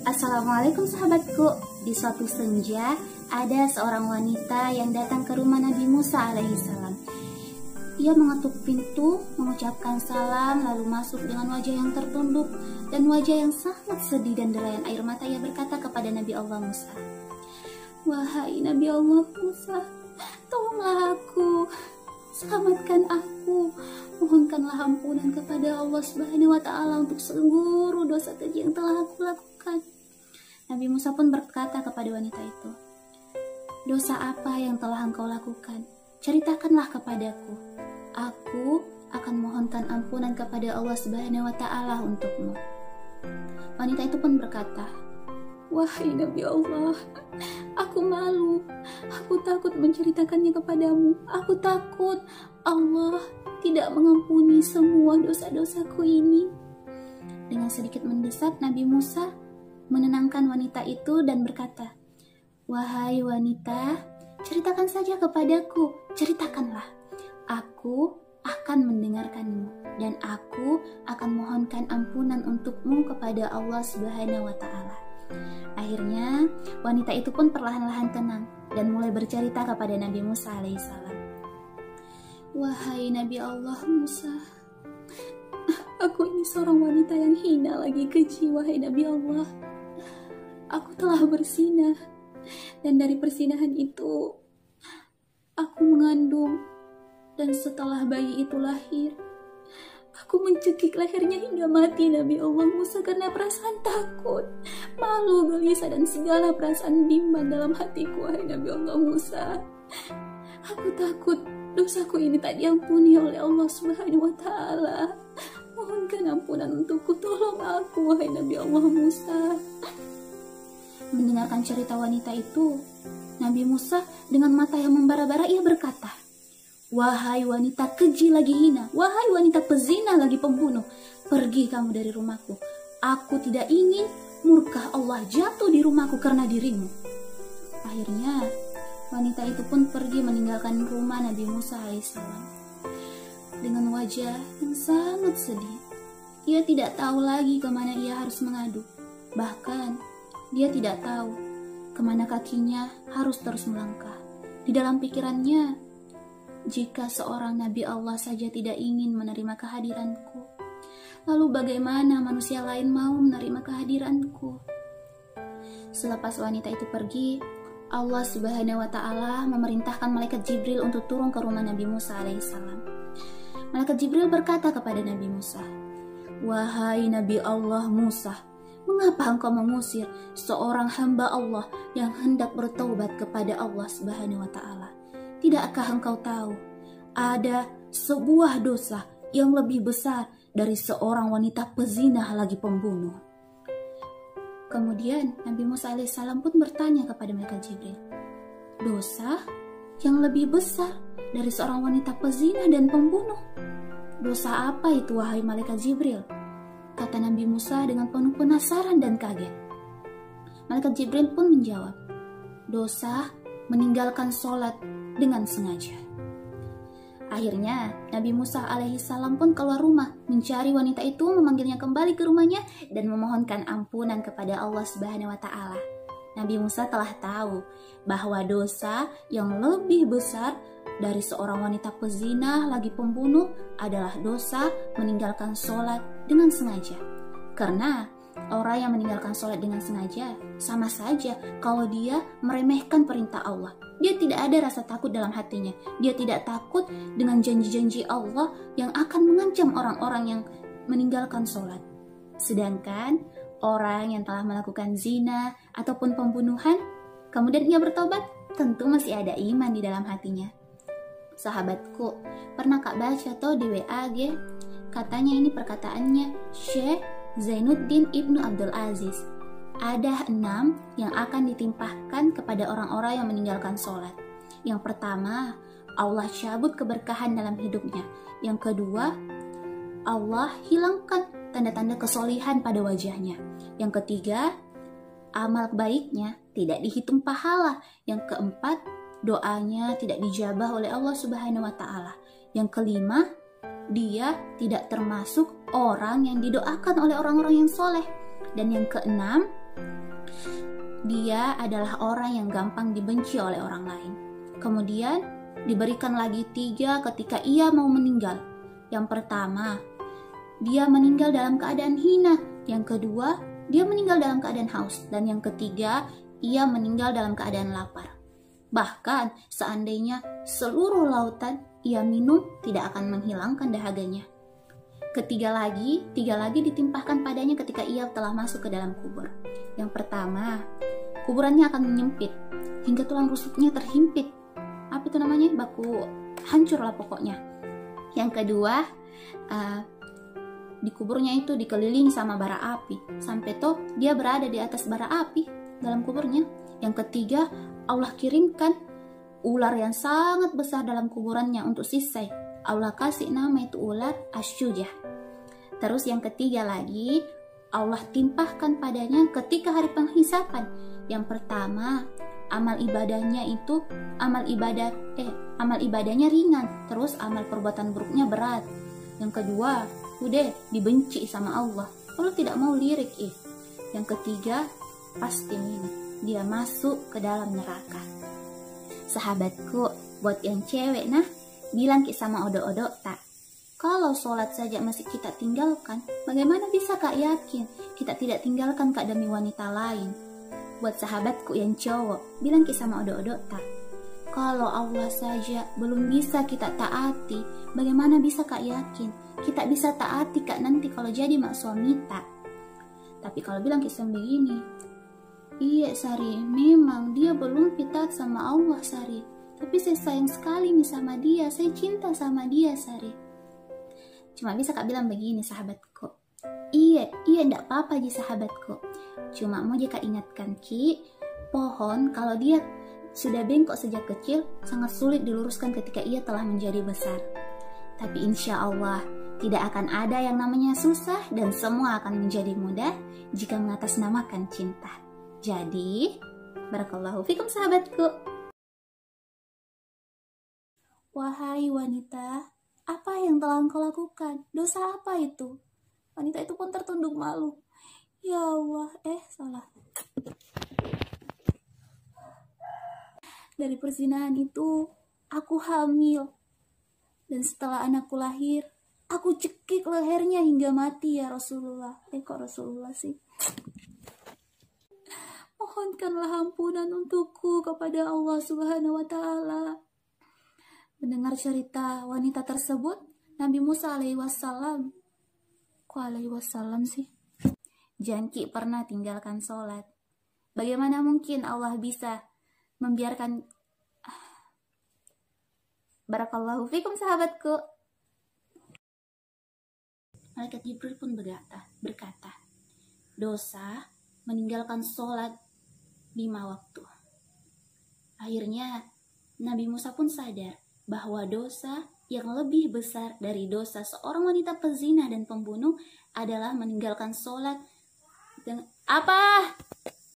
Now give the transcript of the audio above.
Assalamualaikum sahabatku. Di suatu senja, ada seorang wanita yang datang ke rumah Nabi Musa alaihissalam. Ia mengetuk pintu, mengucapkan salam, lalu masuk dengan wajah yang tertunduk dan wajah yang sangat sedih dan derayan air mata. Ia berkata kepada Nabi Allah Musa, "Wahai Nabi Allah Musa, tolonglah aku, selamatkan aku, mohonkanlah ampunan kepada Allah Subhanahu wa Ta'ala untuk seluruh dosa keji yang telah aku lakukan." Nabi Musa pun berkata kepada wanita itu, "Dosa apa yang telah engkau lakukan? Ceritakanlah kepadaku. Aku akan mohonkan ampunan kepada Allah Subhanahu wa Ta'ala untukmu." Wanita itu pun berkata, "Wahai Nabi Allah, aku malu. Aku takut menceritakannya kepadamu. Aku takut Allah tidak mengampuni semua dosa-dosaku ini." Dengan sedikit mendesak, Nabi Musa menenangkan wanita itu dan berkata, "Wahai wanita, ceritakan saja kepadaku, ceritakanlah. Aku akan mendengarkanmu dan aku akan mohonkan ampunan untukmu kepada Allah Subhanahu wa Ta'ala." Akhirnya, wanita itu pun perlahan-lahan tenang dan mulai bercerita kepada Nabi Musa alaihissalam. "Wahai Nabi Allah Musa, aku ini seorang wanita yang hina lagi keji, wahai Nabi Allah. Aku telah berzinah, dan dari perzinahan itu aku mengandung, dan setelah bayi itu lahir, aku mencekik lehernya hingga mati, Nabi Allah Musa, karena perasaan takut, malu, gelisah, dan segala perasaan bimbang dalam hatiku, wahai Nabi Allah Musa. Aku takut dosaku ini tak diampuni oleh Allah Subhanahu wa Ta'ala. Mohonkan ampunan untukku, tolong aku, wahai Nabi Allah Musa." Mendengarkan cerita wanita itu, Nabi Musa dengan mata yang membara-bara ia berkata, "Wahai wanita keji lagi hina, wahai wanita pezina lagi pembunuh, pergi kamu dari rumahku. Aku tidak ingin murka Allah jatuh di rumahku karena dirimu." Akhirnya, wanita itu pun pergi meninggalkan rumah Nabi Musa alaihissalam. Dengan wajah yang sangat sedih, ia tidak tahu lagi kemana ia harus mengadu. Bahkan, dia tidak tahu kemana kakinya harus terus melangkah. Di dalam pikirannya, jika seorang Nabi Allah saja tidak ingin menerima kehadiranku, lalu bagaimana manusia lain mau menerima kehadiranku? Selepas wanita itu pergi, Allah Subhanahu wa Ta'ala memerintahkan malaikat Jibril untuk turun ke rumah Nabi Musa alaihissalam. Malaikat Jibril berkata kepada Nabi Musa, "Wahai Nabi Allah Musa, mengapa engkau mengusir seorang hamba Allah yang hendak bertaubat kepada Allah Subhanahu wa Ta'ala? Tidakkah engkau tahu ada sebuah dosa yang lebih besar dari seorang wanita pezinah lagi pembunuh?" Kemudian Nabi Musa alaihissalam pun bertanya kepada malaikat Jibril, "Dosa yang lebih besar dari seorang wanita pezinah dan pembunuh? Dosa apa itu, wahai malaikat Jibril?" Kata Nabi Musa dengan penuh penasaran dan kaget. Malaikat Jibril pun menjawab, "Dosa meninggalkan sholat dengan sengaja." Akhirnya Nabi Musa alaihissalam pun keluar rumah mencari wanita itu, memanggilnya kembali ke rumahnya dan memohonkan ampunan kepada Allah Subhanahu wa Ta'ala. Nabi Musa telah tahu bahwa dosa yang lebih besar dari seorang wanita pezina lagi pembunuh adalah dosa meninggalkan sholat dengan sengaja. Karena orang yang meninggalkan sholat dengan sengaja sama saja kalau dia meremehkan perintah Allah. Dia tidak ada rasa takut dalam hatinya. Dia tidak takut dengan janji-janji Allah yang akan mengancam orang-orang yang meninggalkan sholat. Sedangkan orang yang telah melakukan zina ataupun pembunuhan, kemudian ia bertobat, tentu masih ada iman di dalam hatinya. Sahabatku, pernah Kak baca toh di WA katanya ini perkataannya Syekh Zainuddin Ibnu Abdul Aziz. Ada 6 yang akan ditimpahkan kepada orang-orang yang meninggalkan sholat. Yang pertama, Allah cabut keberkahan dalam hidupnya. Yang kedua, Allah hilangkan tanda-tanda kesolihan pada wajahnya. Yang ketiga, amal baiknya tidak dihitung pahala. Yang keempat, doanya tidak dijabah oleh Allah Subhanahu wa Ta'ala. Yang kelima, dia tidak termasuk orang yang didoakan oleh orang-orang yang soleh. Dan yang keenam, dia adalah orang yang gampang dibenci oleh orang lain. Kemudian diberikan lagi 3 ketika ia mau meninggal. Yang pertama, dia meninggal dalam keadaan hina. Yang kedua, dia meninggal dalam keadaan haus. Dan yang ketiga, ia meninggal dalam keadaan lapar. Bahkan seandainya seluruh lautan ia minum, tidak akan menghilangkan dahaganya. Tiga lagi ditimpahkan padanya ketika ia telah masuk ke dalam kubur. Yang pertama, kuburannya akan menyempit hingga tulang rusuknya terhimpit. Apa itu namanya? Baku hancur lah pokoknya. Yang kedua, di kuburnya itu dikelilingi sama bara api, sampai toh dia berada di atas bara api dalam kuburnya. Yang ketiga, Allah kirimkan ular yang sangat besar dalam kuburannya untuk sisai. Allah kasih nama itu ular Asyujah. Terus yang ketiga lagi, Allah timpahkan padanya ketika hari penghisapan. Yang pertama, amal ibadahnya ringan, terus amal perbuatan buruknya berat. Yang kedua, udah dibenci sama Allah. Allah tidak mau lirik. Yang ketiga, pasti dia masuk ke dalam neraka. Sahabatku, buat yang cewek bilang sama odo-odo tak. Kalau sholat saja masih kita tinggalkan, bagaimana bisa kak yakin kita tidak tinggalkan kak demi wanita lain? Buat sahabatku yang cowok, bilang sama odo-odo tak. Kalau Allah saja belum bisa kita taati, bagaimana bisa kak yakin kita bisa taati kak nanti kalau jadi mak suami tak? Tapi kalau bilang kisah begini, iya Sari, memang dia belum taat sama Allah Sari, tapi saya sayang sekali nih sama dia, saya cinta sama dia Sari. Cuma bisa kak bilang begini sahabatku, iya ndak apa-apa aja sahabatku. Cuma mau kak ingatkan Ki, pohon kalau dia sudah bengkok sejak kecil, sangat sulit diluruskan ketika ia telah menjadi besar. Tapi insya Allah tidak akan ada yang namanya susah dan semua akan menjadi mudah jika mengatasnamakan cinta. Jadi, barakallahu fikum sahabatku. Wahai wanita, apa yang telah engkau lakukan? Dosa apa itu? Wanita itu pun tertunduk malu. Ya Allah, salah. Dari perzinahan itu, aku hamil. Dan setelah anakku lahir, aku cekik lehernya hingga mati ya Rasulullah. Kok Rasulullah sih? Mohonkanlah ampunan untukku kepada Allah Subhanahu wa Ta'ala. Mendengar cerita wanita tersebut, Nabi Musa alaihi wassalam, kok alaihi wassalam sih? Jangki pernah tinggalkan sholat. Bagaimana mungkin Allah bisa membiarkan? Barakallahu fikum sahabatku. Malaikat Jibril pun berkata, dosa meninggalkan sholat 5 waktu. Akhirnya Nabi Musa pun sadar bahwa dosa yang lebih besar dari dosa seorang wanita pezina dan pembunuh adalah meninggalkan sholat. Apa?